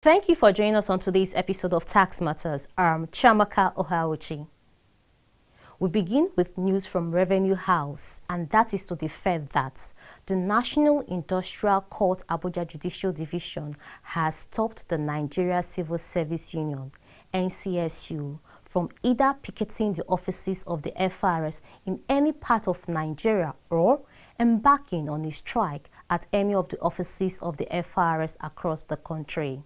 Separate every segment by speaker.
Speaker 1: Thank you for joining us on today's episode of Tax Matters. I'm Chiamaka Ohauchi. We begin with news from Revenue House, and that is to the effect that the National Industrial Court Abuja Judicial Division has stopped the Nigeria Civil Service Union, NCSU, from either picketing the offices of the FIRS in any part of Nigeria or embarking on a strike at any of the offices of the FIRS across the country.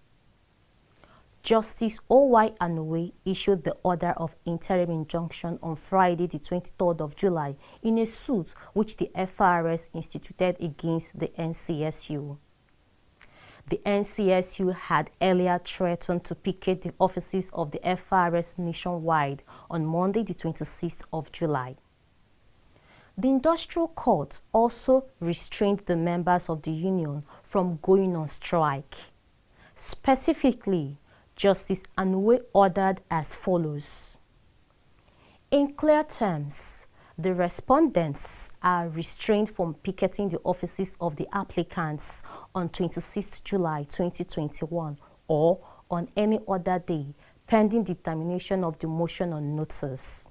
Speaker 1: Justice O.Y. Anowe issued the order of interim injunction on Friday, the 23rd of July, in a suit which the FIRS instituted against the NCSU. The NCSU had earlier threatened to picket the offices of the FIRS nationwide on Monday, the 26th of July. The Industrial Court also restrained the members of the union from going on strike. Specifically, Justice Anowe ordered as follows. In clear terms, the respondents are restrained from picketing the offices of the applicants on 26 July 2021 or on any other day pending determination of the motion on notice.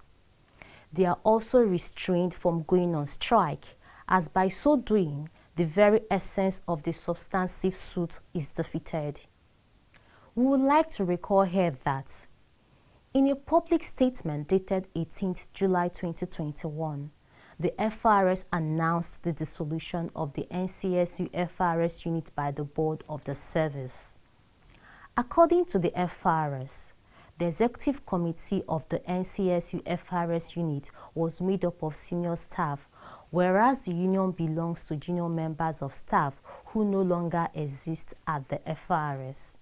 Speaker 1: They are also restrained from going on strike, as by so doing, the very essence of the substantive suit is defeated. We would like to recall here that in a public statement dated 18th July 2021, the FIRS announced the dissolution of the NCSU FIRS unit by the board of the service. According to the FIRS, the executive committee of the NCSU FIRS unit was made up of senior staff, whereas the union belongs to junior members of staff who no longer exist at the FIRS.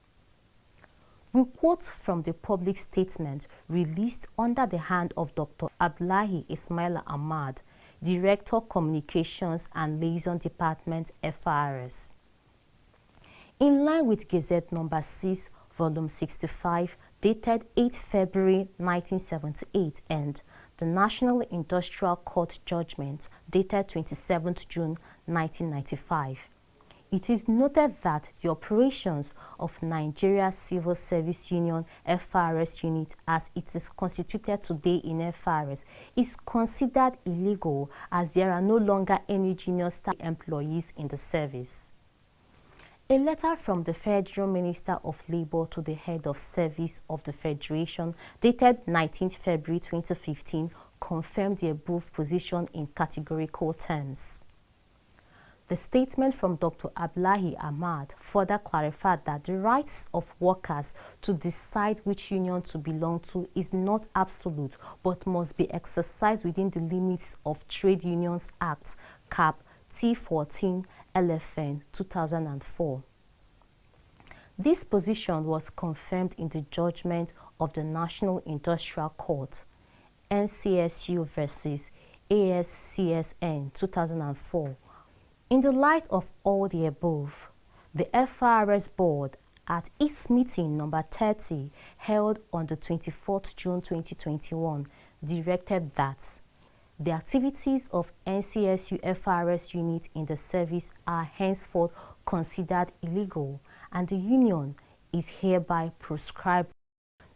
Speaker 1: We quote from the public statement released under the hand of Dr. Abdullahi Ismaila Ahmad, Director Communications and Liaison Department, FIRS. In line with Gazette No. 6, Volume 65, dated 8 February 1978, and the National Industrial Court Judgment, dated 27 June 1995. It is noted that the operations of Nigeria Civil Service Union FIRS unit as it is constituted today in FIRS is considered illegal, as there are no longer any junior staff employees in the service. A letter from the Federal Minister of Labour to the Head of Service of the Federation dated 19 February 2015 confirmed the above position in categorical terms. The statement from Dr. Abdullahi Ahmad further clarified that the rights of workers to decide which union to belong to is not absolute, but must be exercised within the limits of Trade Unions Act, Cap. T14 LFN 2004. This position was confirmed in the judgment of the National Industrial Court, NCSU versus ASCSN 2004. In the light of all the above, the FIRS board at its meeting number 30 held on the 24th June 2021 directed that the activities of NCSU FIRS unit in the service are henceforth considered illegal and the union is hereby proscribed.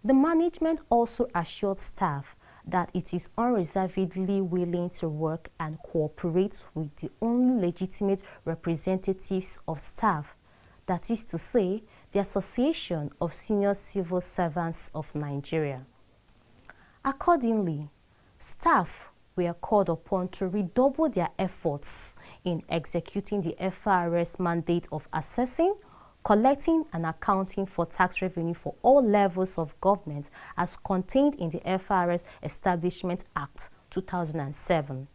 Speaker 1: The management also assured staff that it is unreservedly willing to work and cooperate with the only legitimate representatives of staff, that is to say, the Association of Senior Civil Servants of Nigeria. Accordingly, staff were called upon to redouble their efforts in executing the FIRS mandate of assessing, collecting and accounting for tax revenue for all levels of government as contained in the FIRS Establishment Act 2007.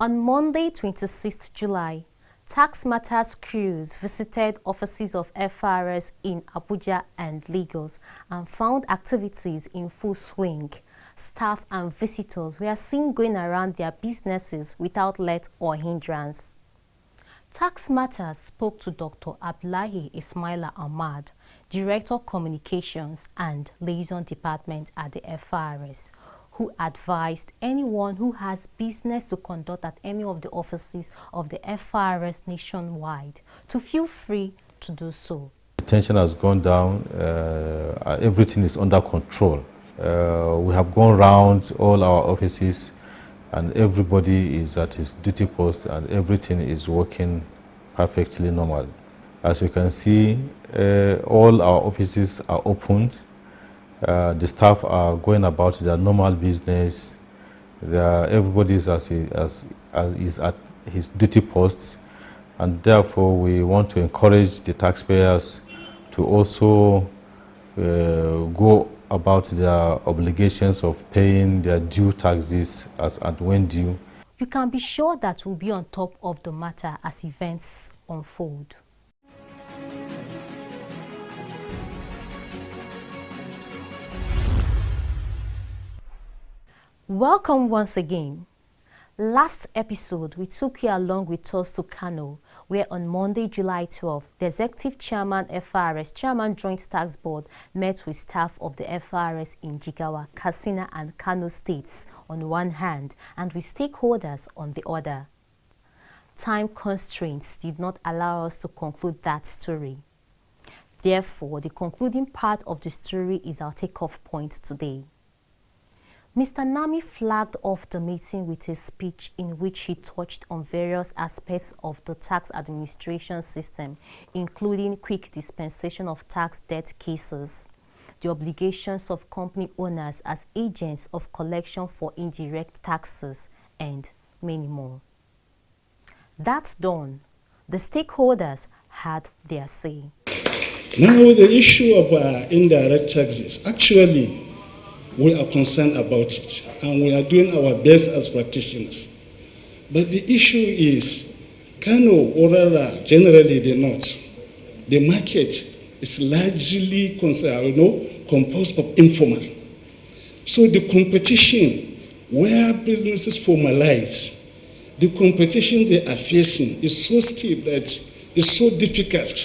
Speaker 1: On Monday, 26 July, Tax Matters crews visited offices of FIRS in Abuja and Lagos and found activities in full swing. Staff and visitors were seen going around their businesses without let or hindrance. Tax Matters spoke to Dr. Abdullahi Ismaila Ahmad, Director Communications and Liaison Department at the FIRS, who advised anyone who has business to conduct at any of the offices of the FIRS nationwide to feel free to do so.
Speaker 2: Tension has gone down, everything is under control. We have gone around all our offices and everybody is at his duty post and everything is working perfectly normal. As you can see, all our offices are opened. The staff are going about their normal business. Everybody is at his duty post, and therefore we want to encourage the taxpayers to also go about their obligations of paying their due taxes as and when due.
Speaker 1: You can be sure that we'll be on top of the matter as events unfold. Welcome once again. Last episode, we took you along with us to Kano, where on Monday, July 12, the Executive Chairman, FIRS, Chairman Joint Tax Board, met with staff of the FIRS in Jigawa, Katsina and Kano states on one hand, and with stakeholders on the other. Time constraints did not allow us to conclude that story. Therefore, the concluding part of the story is our takeoff point today. Mr. Nami flagged off the meeting with a speech in which he touched on various aspects of the tax administration system, including quick dispensation of tax debt cases, the obligations of company owners as agents of collection for indirect taxes, and many more. That done, the stakeholders had their say.
Speaker 3: Now the issue of indirect taxes, actually, we are concerned about it, and we are doing our best as practitioners. But the issue is, Kano, or rather, generally the North, the market is largely composed of informal. So the competition, where businesses formalize, the competition they are facing is so steep that it's so difficult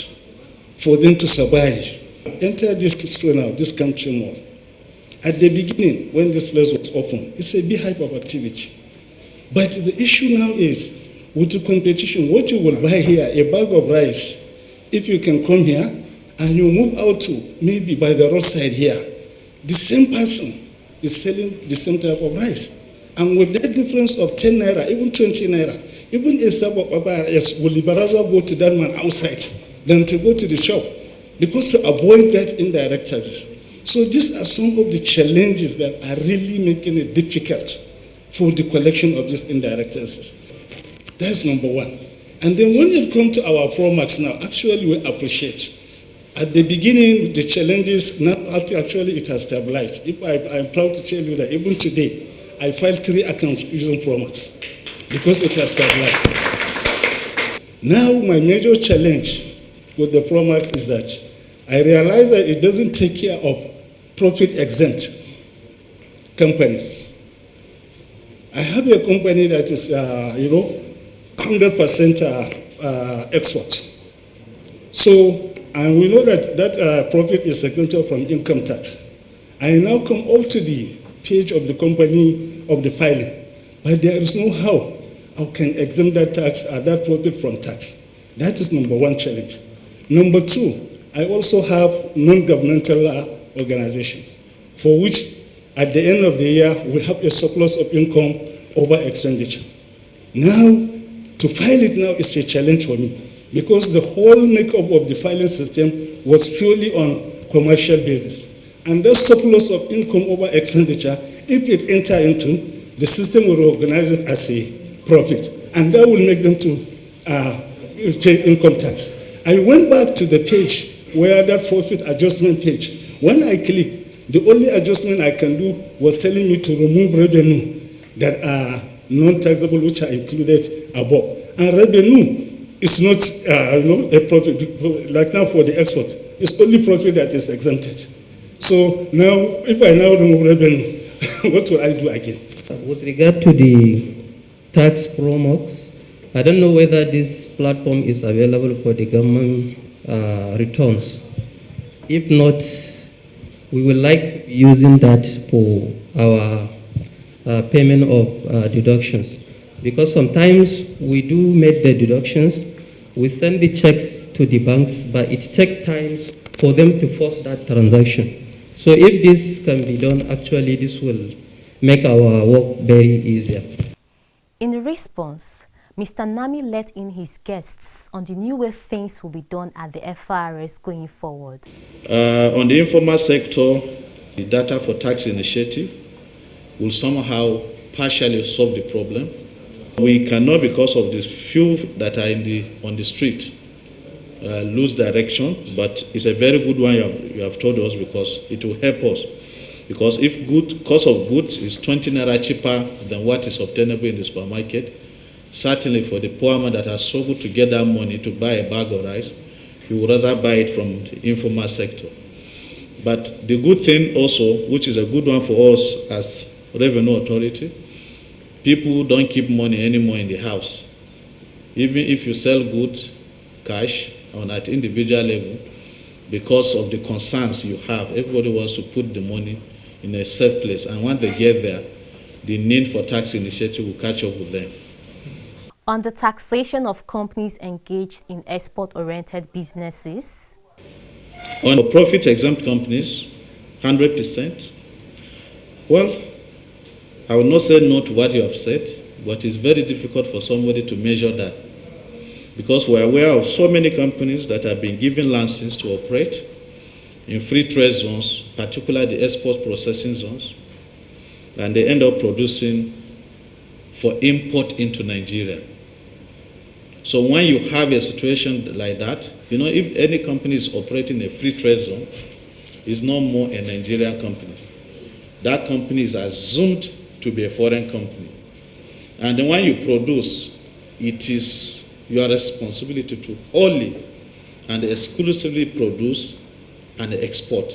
Speaker 3: for them to survive. Enter this store now, this country mall. At the beginning, when this place was open, it's a beehive of activity. But the issue now is, with the competition, what you will buy here, a bag of rice, if you can come here, and you move out to maybe by the roadside here, the same person is selling the same type of rice. And with that difference of 10 naira, even 20 naira, even a sub of rice, will rather go to that man outside than to go to the shop, because to avoid that indirect taxes. So these are some of the challenges that are really making it difficult for the collection of these indirect taxes. That's number one. And then when it comes to our Promax now, actually we appreciate. At the beginning, the challenges, now actually it has stabilized. I'm proud to tell you that even today, I filed 3 accounts using Promax because it has stabilized. Now my major challenge with the Promax is that I realize that it doesn't take care of profit-exempt companies. I have a company that is, 100% export. So, and we know that profit is exempted from income tax. I now come up to the page of the company of the filing, but there is no how I can exempt that tax or that profit from tax. That is number one challenge. Number two, I also have non-governmental organizations, for which at the end of the year we have a surplus of income over expenditure. Now, to file it now is a challenge for me, because the whole makeup of the filing system was purely on commercial basis. And that surplus of income over expenditure, if it enter into, the system will recognize it as a profit, and that will make them to pay income tax. I went back to the page where that forfeit adjustment page. When I click, the only adjustment I can do was telling me to remove revenue that are non-taxable, which are included above. And revenue is not a profit, like now for the export. It's only profit that is exempted. So now, if I now remove revenue, what will I do again?
Speaker 4: With regard to the tax Promax, I don't know whether this platform is available for the government returns. If not, we would like using that for our payment of deductions. Because sometimes we do make the deductions, we send the checks to the banks, but it takes time for them to force that transaction. So if this can be done, actually this will make our work very easier.
Speaker 1: In response, Mr. Nami let in his guests on the new way things will be done at the FIRS going forward.
Speaker 5: On the informal sector, the data for tax initiative will somehow partially solve the problem. We cannot, because of the few that are on the street, lose direction, but it's a very good one you have told us, because it will help us. Because if cost of goods is 20 naira cheaper than what is obtainable in the supermarket, certainly for the poor man that has struggled to get that money to buy a bag of rice, he would rather buy it from the informal sector. But the good thing also, which is a good one for us as Revenue Authority, people don't keep money anymore in the house. Even if you sell goods, cash, on at individual level, because of the concerns you have, everybody wants to put the money in a safe place. And once they get there, the need for tax initiative will catch up with them.
Speaker 1: On the taxation of companies engaged in export-oriented businesses.
Speaker 5: On profit-exempt companies, 100%. Well, I will not say no to what you have said, but it's very difficult for somebody to measure that, because we're aware of so many companies that have been given licenses to operate in free trade zones, particularly the export processing zones, and they end up producing for import into Nigeria. So when you have a situation like that, if any company is operating a free trade zone, it's no more a Nigerian company. That company is assumed to be a foreign company. And then when you produce, it is your responsibility to only and exclusively produce and export.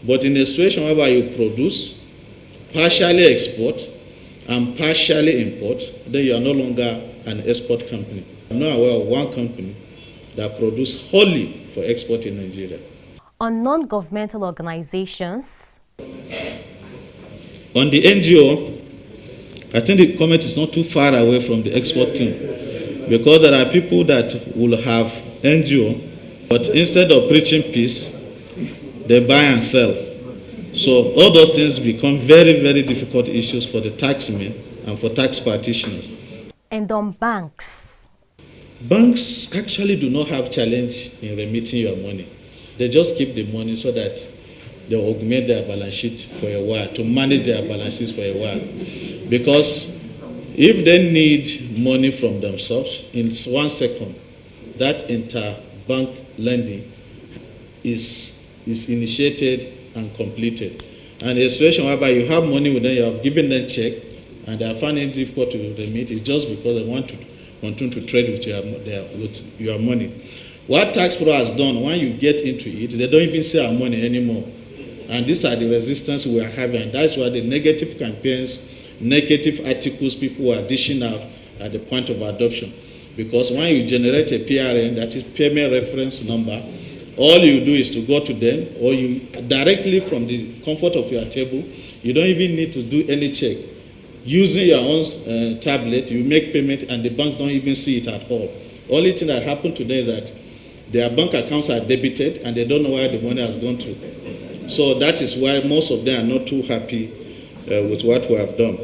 Speaker 5: But in a situation whereby you produce, partially export, and partially import, then you are no longer an export company. I'm not aware of one company that produces wholly for export in Nigeria.
Speaker 1: On non-governmental organizations.
Speaker 5: On the NGO, I think the comment is not too far away from the export team, because there are people that will have NGO, but instead of preaching peace, they buy and sell. So all those things become very, very difficult issues for the taxmen and for tax practitioners.
Speaker 1: And on banks.
Speaker 5: Banks actually do not have challenge in remitting your money. They just keep the money so that they augment their balance sheet for a while, to manage their balance sheets for a while. Because if they need money from themselves, in 1 second, that interbank lending is initiated and completed. And a situation whereby you have money with them, you have given them check, and they are finding it difficult to remit, it's just because they want to continue to trade with your money. What tax pro has done, when you get into it, they don't even see our money anymore. And these are the resistance we are having. And that's why the negative campaigns, negative articles people are dishing out at the point of adoption. Because when you generate a PRN, that is payment reference number, all you do is to go to them, or you directly from the comfort of your table, you don't even need to do any check. Using your own tablet, you make payment and the banks don't even see it at all. Only thing that happened today is that their bank accounts are debited and they don't know where the money has gone to. So that is why most of them are not too happy with what we have done.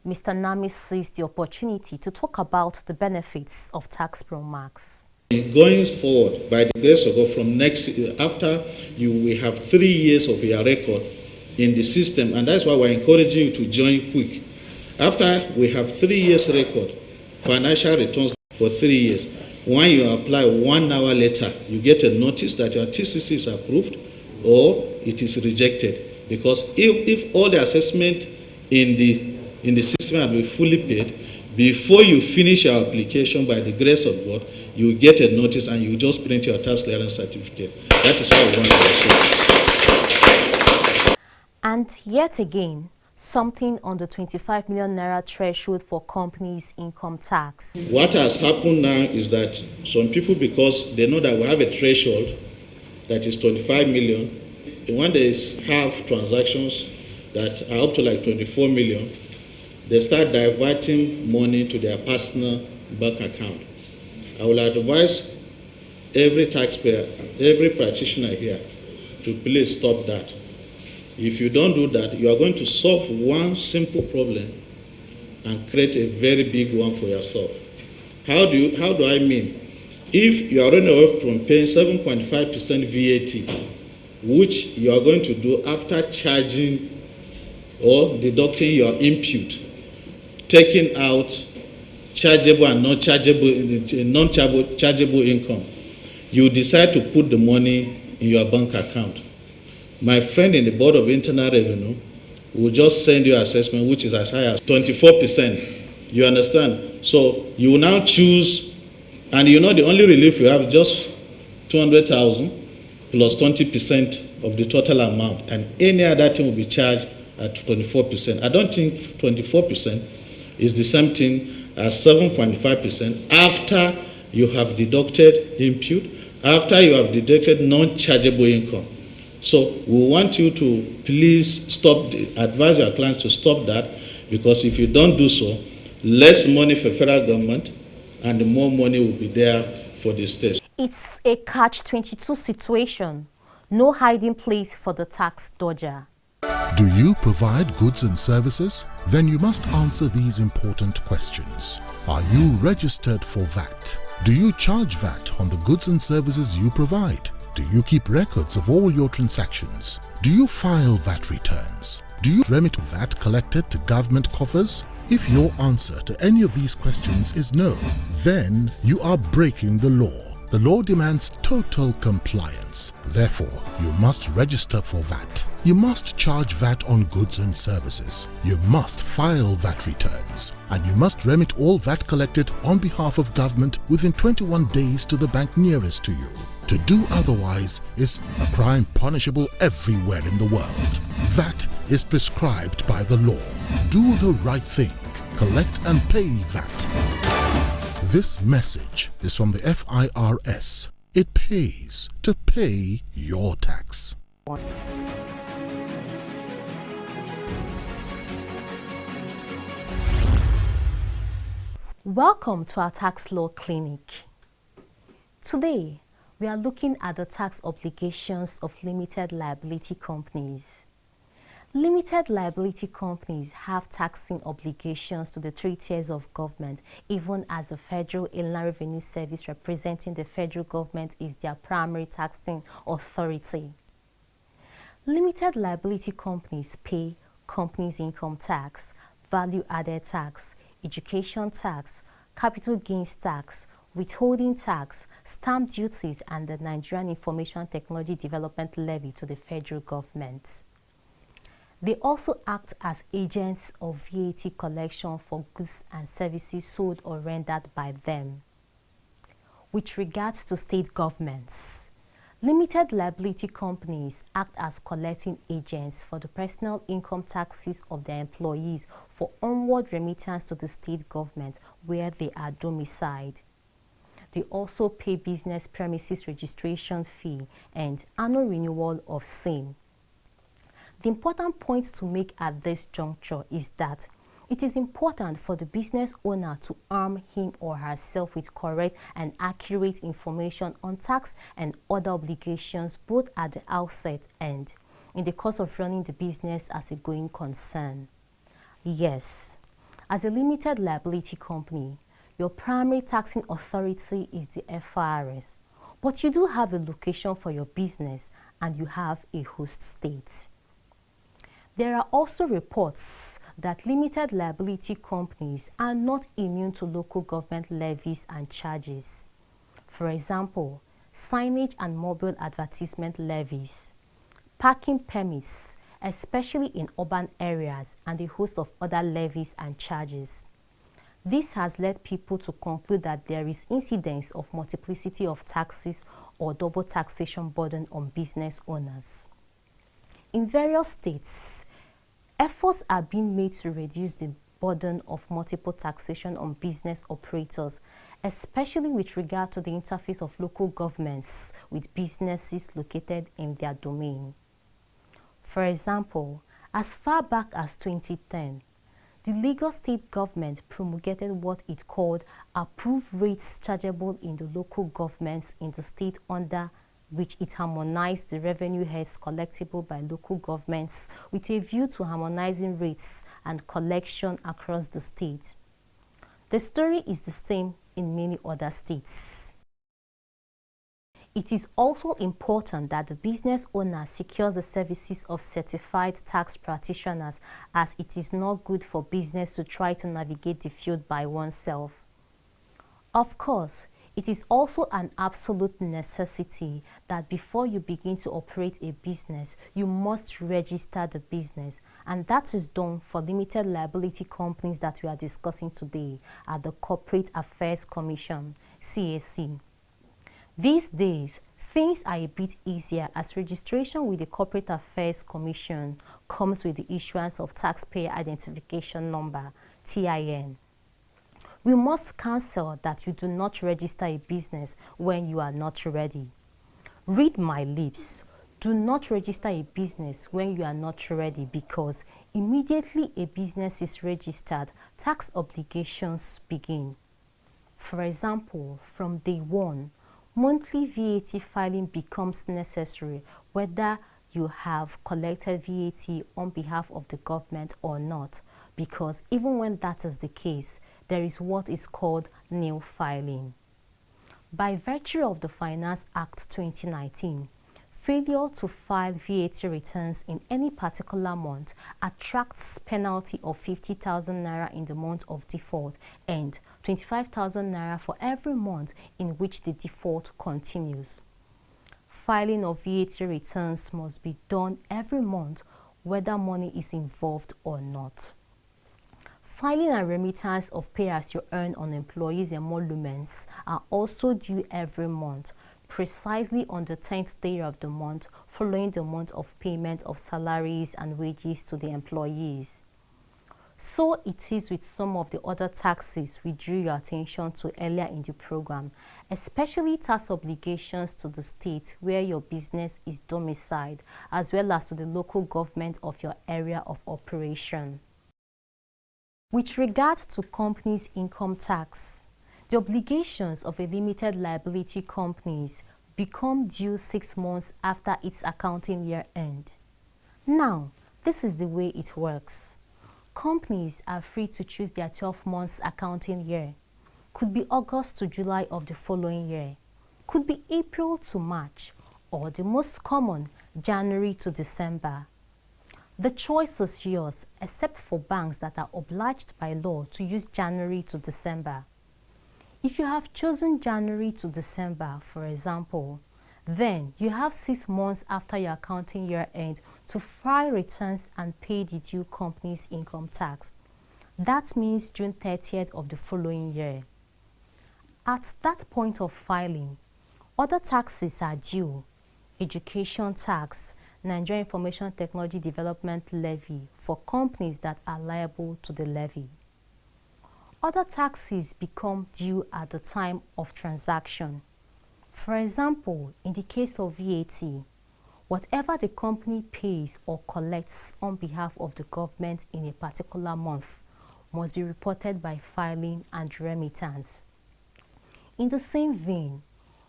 Speaker 1: Mr. Nami seized the opportunity to talk about the benefits of Tax Pro Max.
Speaker 5: Going forward, by the grace of God, from next year, after we have 3 years of your record in the system, and that's why we're encouraging you to join quick. After we have 3 years record, financial returns for 3 years, when you apply 1 hour later, you get a notice that your TCC is approved or it is rejected. Because if all the assessment in the system have been fully paid, before you finish your application, by the grace of God, you get a notice and you just print your tax clearance certificate. That is what we want to achieve.
Speaker 1: And yet again, something on the 25 million naira threshold for companies' income tax.
Speaker 5: What has happened now is that some people, because they know that we have a threshold that is 25 million, when they have transactions that are up to like 24 million, they start diverting money to their personal bank account. I will advise every taxpayer, every practitioner here to please stop that. If you don't do that, you are going to solve one simple problem and create a very big one for yourself. How do I mean? If you are running away from paying 7.5% VAT, which you are going to do after charging or deducting your input, taking out chargeable and non-chargeable income, you decide to put the money in your bank account. My friend in the Board of Internal Revenue will just send you assessment which is as high as 24%. You understand? So you will now choose, and you know the only relief you have is just 200,000 plus 20% of the total amount, and any other thing will be charged at 24%. I don't think 24% is the same thing as 7.5% after you have deducted input, after you have deducted non-chargeable income. So we want you to please advise your clients to stop that, because if you don't do so, less money for federal government and more money will be there for the states.
Speaker 1: It's a catch-22 situation. No hiding place for the tax dodger.
Speaker 6: Do you provide goods and services? Then you must answer these important questions. Are you registered for VAT? Do you charge VAT on the goods and services you provide? Do you keep records of all your transactions? Do you file VAT returns? Do you remit VAT collected to government coffers? If your answer to any of these questions is no, then you are breaking the law. The law demands total compliance. Therefore, you must register for VAT. You must charge VAT on goods and services. You must file VAT returns. And you must remit all VAT collected on behalf of government within 21 days to the bank nearest to you. To do otherwise is a crime punishable everywhere in the world. VAT is prescribed by the law. Do the right thing. Collect and pay VAT. This message is from the FIRS. It pays to pay your tax.
Speaker 1: Welcome to our tax law clinic. Today, we are looking at the tax obligations of limited liability companies. Limited liability companies have taxing obligations to the three tiers of government, even as the Federal Inland Revenue Service representing the federal government is their primary taxing authority. Limited liability companies pay companies' income tax, value-added tax, education tax, capital gains tax, withholding tax, stamp duties, and the Nigerian Information Technology Development Levy to the federal government. They also act as agents of VAT collection for goods and services sold or rendered by them. With regards to state governments, limited liability companies act as collecting agents for the personal income taxes of their employees for onward remittance to the state government where they are domiciled. They also pay business premises registration fee and annual renewal of same. The important point to make at this juncture is that it is important for the business owner to arm him or herself with correct and accurate information on tax and other obligations both at the outset and in the course of running the business as a going concern. Yes, as a limited liability company, your primary taxing authority is the FIRS, but you do have a location for your business and you have a host state. There are also reports that limited liability companies are not immune to local government levies and charges. For example, signage and mobile advertisement levies, parking permits, especially in urban areas, and a host of other levies and charges. This has led people to conclude that there is incidence of multiplicity of taxes or double taxation burden on business owners. In various states, Efforts are being made to reduce the burden of multiple taxation on business operators, especially with regard to the interface of local governments with businesses located in their domain. For example, as far back as 2010, the Lagos state government promulgated what it called approved rates chargeable in the local governments in the state, under which it harmonized the revenue heads collectible by local governments with a view to harmonizing rates and collection across the state. The story is the same in many other states. It is also important that the business owner secures the services of certified tax practitioners, as it is not good for business to try to navigate the field by oneself. Of course, it is also an absolute necessity that before you begin to operate a business, you must register the business, and that is done for limited liability companies that we are discussing today at the Corporate Affairs Commission, CAC. These days, things are a bit easier, as registration with the Corporate Affairs Commission comes with the issuance of Taxpayer Identification Number, TIN. We must cancel that you do not register a business when you are not ready. Read my lips. Do not register a business when you are not ready, because immediately a business is registered, tax obligations begin. For example, from day one, monthly VAT filing becomes necessary whether you have collected VAT on behalf of the government or not, because even when that is the case, there is what is called nil filing. By virtue of the Finance Act 2019, failure to file VAT returns in any particular month attracts penalty of 50,000 naira in the month of default and 25,000 naira for every month in which the default continues. Filing of VAT returns must be done every month, whether money is involved or not. Filing and remittance of pay-as-you-earn on employees' emoluments are also due every month, precisely on the 10th day of the month following the month of payment of salaries and wages to the employees. So it is with some of the other taxes we drew your attention to earlier in the program, especially tax obligations to the state where your business is domiciled, as well as to the local government of your area of operation. With regards to companies' income tax, the obligations of a limited liability companies become due 6 months after its accounting year end. Now, this is the way it works. Companies are free to choose their 12 months accounting year. Could be August to July of the following year. Could be April to March, or the most common, January to December. The choice is yours, except for banks that are obliged by law to use January to December. If you have chosen January to December, for example, then you have 6 months after your accounting year end to file returns and pay the due company's income tax. That means June 30th of the following year. At that point of filing, other taxes are due: education tax, Nigerian Information Technology Development Levy for companies that are liable to the levy. Other taxes become due at the time of transaction. For example, in the case of VAT, whatever the company pays or collects on behalf of the government in a particular month must be reported by filing and remittance. In the same vein,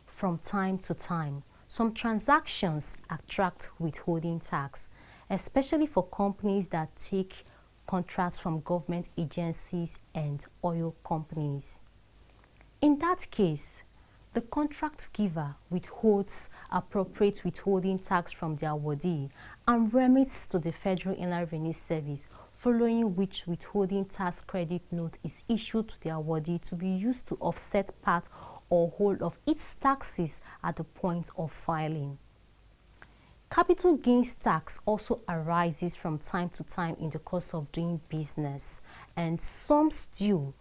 Speaker 1: from time to time, some transactions attract withholding tax, especially for companies that take contracts from government agencies and oil companies. In that case, the contract giver withholds appropriate withholding tax from the awardee and remits to the Federal Inland Revenue Service, following which withholding tax credit note is issued to the awardee to be used to offset part or whole of its taxes at the point of filing. Capital gains tax also arises from time to time in the course of doing business, and sums due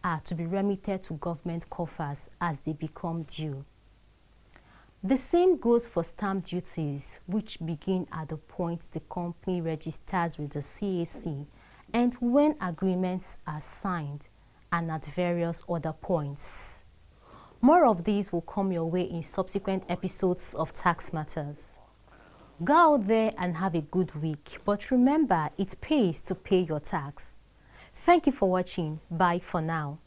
Speaker 1: are to be remitted to government coffers as they become due. The same goes for stamp duties, which begin at the point the company registers with the CAC and when agreements are signed, and at various other points. More of these will come your way in subsequent episodes of Tax Matters. Go out there and have a good week, but remember, it pays to pay your tax. Thank you for watching. Bye for now.